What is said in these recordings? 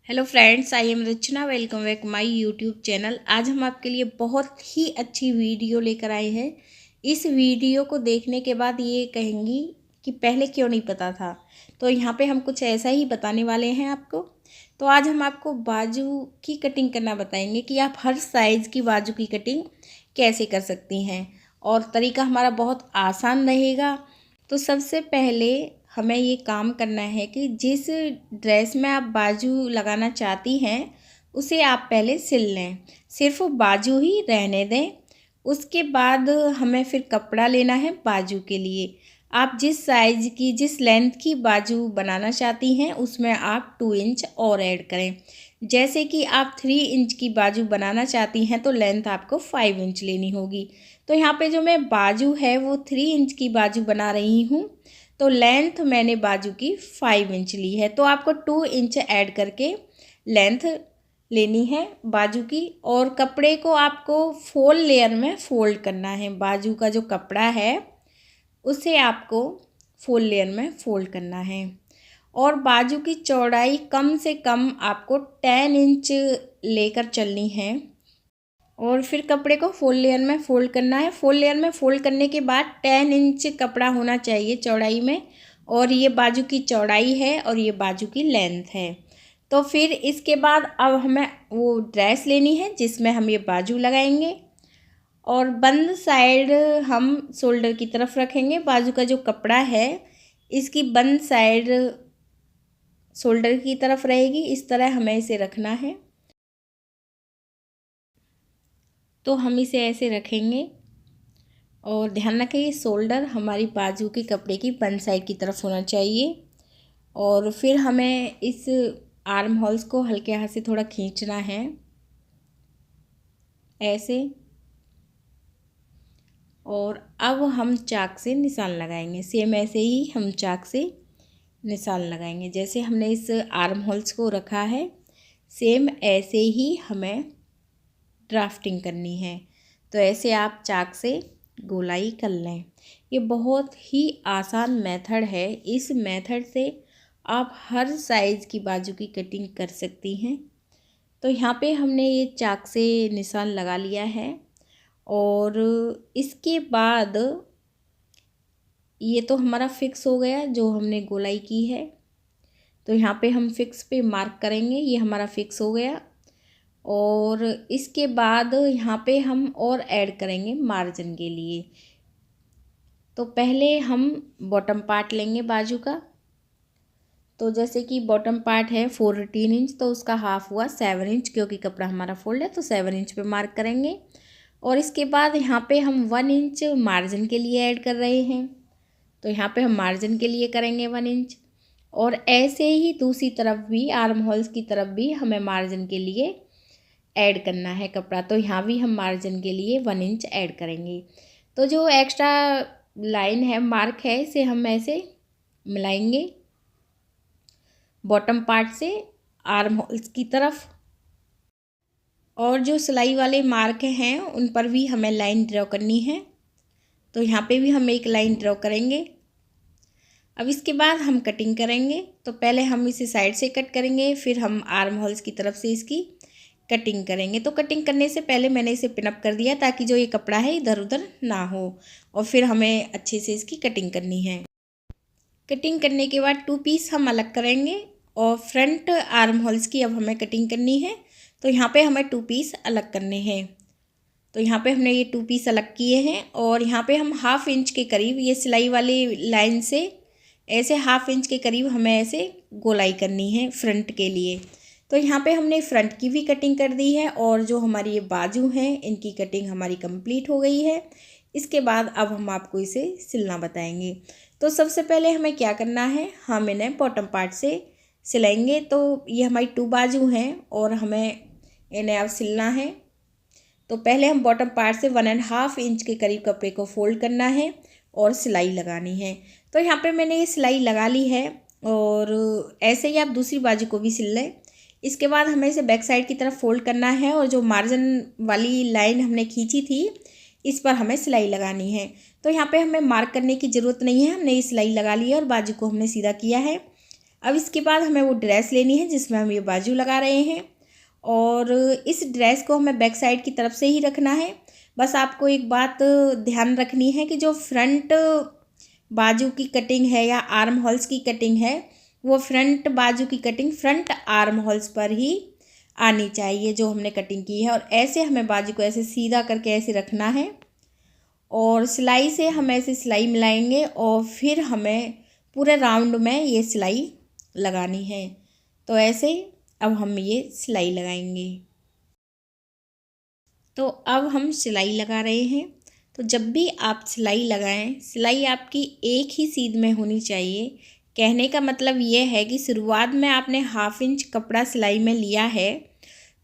Hello friends, I am Rachna. Welcome back my YouTube channel. आज हम आपके लिए बहुत ही अच्छी वीडियो लेकर आए हैं। इस वीडियो को देखने के बाद ये कहेंगी कि पहले क्यों नहीं पता था। तो यहाँ पे हम कुछ ऐसा ही बताने वाले हैं आपको। तो आज हम आपको बाजू की कटिंग करना बताएंगे कि आप हर साइज़ की बाजू की कटिंग कैसे कर सकती हैं, और तरीका हमारा बहुत आसान रहेगा। तो सबसे पहले हमें ये काम करना है कि जिस ड्रेस में आप बाजू लगाना चाहती हैं उसे आप पहले सिल लें। सिर्फ बाजू ही रहने दें। उसके बाद हमें फिर कपड़ा लेना है बाजू के लिए। आप जिस साइज़ की जिस लेंथ की बाजू बनाना चाहती हैं उसमें आप 2 इंच और ऐड करें। जैसे कि आप 3 इंच की बाजू बनाना चाहती हैं तो लेंथ आपको 5 इंच लेनी होगी। तो यहाँ पे जो मैं बाजू है वो 3 इंच की बाजू बना रही हूँ, तो लेंथ मैंने बाजू की 5 इंच ली है। तो आपको 2 इंच ऐड करके लेंथ लेनी है बाजू की। और कपड़े को आपको 4 लेयर में फ़ोल्ड करना है। बाजू का जो कपड़ा है उसे आपको 4 लेयर में फ़ोल्ड करना है। और बाजू की चौड़ाई कम से कम आपको 10 इंच लेकर चलनी है। और फिर कपड़े को 4 लेयर में फ़ोल्ड करना है। 4 लेयर में फ़ोल्ड करने के बाद 10 इंच कपड़ा होना चाहिए चौड़ाई में। और ये बाजू की चौड़ाई है और ये बाजू की लेंथ है। तो फिर इसके बाद अब हमें वो ड्रेस लेनी है जिसमें हम ये बाजू लगाएंगे। और बंद साइड हम शोल्डर की तरफ रखेंगे। बाजू का जो कपड़ा है इसकी बंद साइड शोल्डर की तरफ रहेगी। इस तरह हमें इसे रखना है। तो हम इसे ऐसे रखेंगे और ध्यान रखें ये शोल्डर हमारी बाजू के कपड़े की बंद साइड की तरफ होना चाहिए। और फिर हमें इस आर्म होल्स को हल्के हाथ से थोड़ा खींचना है ऐसे। और अब हम चाक से निशान लगाएंगे। सेम ऐसे ही हम चाक से निशान लगाएंगे। जैसे हमने इस आर्म होल्स को रखा है सेम ऐसे ही हमें ड्राफ्टिंग करनी है। तो ऐसे आप चाक से गोलाई कर लें। ये बहुत ही आसान मेथड है। इस मेथड से आप हर साइज़ की बाजू की कटिंग कर सकती हैं। तो यहाँ पे हमने ये चाक से निशान लगा लिया है। और इसके बाद ये तो हमारा फिक्स हो गया जो हमने गोलाई की है। तो यहाँ पे हम फिक्स पे मार्क करेंगे। ये हमारा फिक्स हो गया। और इसके बाद यहाँ पे हम और ऐड करेंगे मार्जिन के लिए। तो पहले हम बॉटम पार्ट लेंगे बाजू का। तो जैसे कि बॉटम पार्ट है 14 इंच, तो उसका हाफ हुआ 7 इंच, क्योंकि कपड़ा हमारा फोल्ड है तो 7 इंच पे मार्क करेंगे। और इसके बाद यहाँ पे हम 1 इंच मार्जिन के लिए ऐड कर रहे हैं। तो यहाँ पे हम मार्जिन के लिए करेंगे 1 इंच। और ऐसे ही दूसरी तरफ भी आर्म होल्स की तरफ भी हमें मार्जिन के लिए ऐड करना है कपड़ा। तो यहाँ भी हम मार्जिन के लिए 1 इंच ऐड करेंगे। तो जो एक्स्ट्रा लाइन है मार्क है इसे हम ऐसे मिलाएंगे बॉटम पार्ट से आर्म होल्स की तरफ। और जो सिलाई वाले मार्क हैं उन पर भी हमें लाइन ड्रॉ करनी है। तो यहाँ पे भी हम एक लाइन ड्रॉ करेंगे। अब इसके बाद हम कटिंग करेंगे। तो पहले हम इसे साइड से कट करेंगे, फिर हम आर्म होल्स की तरफ से इसकी कटिंग करेंगे। तो कटिंग करने से पहले मैंने इसे पिनअप कर दिया ताकि जो ये कपड़ा है इधर उधर ना हो। और फिर हमें अच्छे से इसकी कटिंग करनी है। कटिंग करने के बाद 2 पीस हम अलग करेंगे। और फ्रंट आर्म होल्स की अब हमें कटिंग करनी है। तो यहाँ पे हमें 2 पीस अलग करने हैं। तो यहाँ पे हमने ये 2 पीस अलग किए हैं। और यहाँ पे हम 1/2 इंच के करीब ये सिलाई वाली लाइन से ऐसे 1/2 इंच के करीब हमें ऐसे गोलाई करनी है फ्रंट के लिए। तो यहाँ पे हमने फ्रंट की भी कटिंग कर दी है। और जो हमारी ये बाजू हैं इनकी कटिंग हमारी कंप्लीट हो गई है। इसके बाद अब हम आपको इसे सिलना बताएंगे। तो सबसे पहले हमें क्या करना है, हम इन्हें बॉटम पार्ट से सिलाएंगे। तो ये हमारी 2 बाजू हैं और हमें इन्हें अब सिलना है। तो पहले हम बॉटम पार्ट से 1.5 इंच के करीब कपड़े को फोल्ड करना है और सिलाई लगानी है। तो यहाँ पे मैंने ये सिलाई लगा ली है। और ऐसे ही आप दूसरी बाजू को भी सिल लें। इसके बाद हमें इसे बैक साइड की तरफ फोल्ड करना है। और जो मार्जिन वाली लाइन हमने खींची थी इस पर हमें सिलाई लगानी है। तो यहाँ पे हमें मार्क करने की ज़रूरत नहीं है, हमने ये सिलाई लगा ली है और बाजू को हमने सीधा किया है। अब इसके बाद हमें वो ड्रेस लेनी है जिसमें हम ये बाजू लगा रहे हैं, और इस ड्रेस को हमें बैक साइड की तरफ से ही रखना है। बस आपको एक बात ध्यान रखनी है कि जो फ्रंट बाजू की कटिंग है या आर्म होल्स की कटिंग है, वो फ्रंट बाजू की कटिंग फ्रंट आर्म होल्स पर ही आनी चाहिए जो हमने कटिंग की है। और ऐसे हमें बाजू को ऐसे सीधा करके ऐसे रखना है, और सिलाई से हम ऐसे सिलाई मिलाएंगे और फिर हमें पूरे राउंड में ये सिलाई लगानी है। तो ऐसे अब हम ये सिलाई लगाएंगे। तो अब हम सिलाई लगा रहे हैं। तो जब भी आप सिलाई लगाएं, सिलाई आपकी एक ही सीध में होनी चाहिए। कहने का मतलब ये है कि शुरुआत में आपने 1/2 इंच कपड़ा सिलाई में लिया है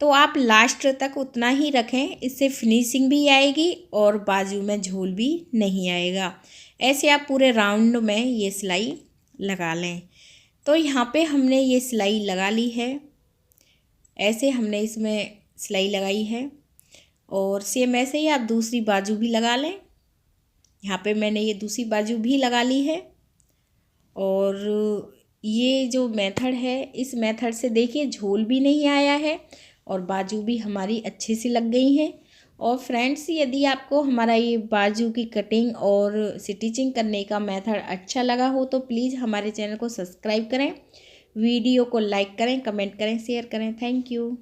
तो आप लास्ट तक उतना ही रखें, इससे फिनिशिंग भी आएगी और बाजू में झोल भी नहीं आएगा। ऐसे आप पूरे राउंड में ये सिलाई लगा लें। तो यहाँ पे हमने ये सिलाई लगा ली है, ऐसे हमने इसमें सिलाई लगाई है। और सेम ऐसे ही आप दूसरी बाजू भी लगा लें। यहाँ पे मैंने ये दूसरी बाजू भी लगा ली है। और ये जो मेथड है, इस मेथड से देखिए झोल भी नहीं आया है और बाजू भी हमारी अच्छे से लग गई हैं। और फ्रेंड्स, यदि आपको हमारा ये बाजू की कटिंग और स्टिचिंग करने का मेथड अच्छा लगा हो तो प्लीज़ हमारे चैनल को सब्सक्राइब करें, वीडियो को लाइक करें, कमेंट करें, शेयर करें। Thank you.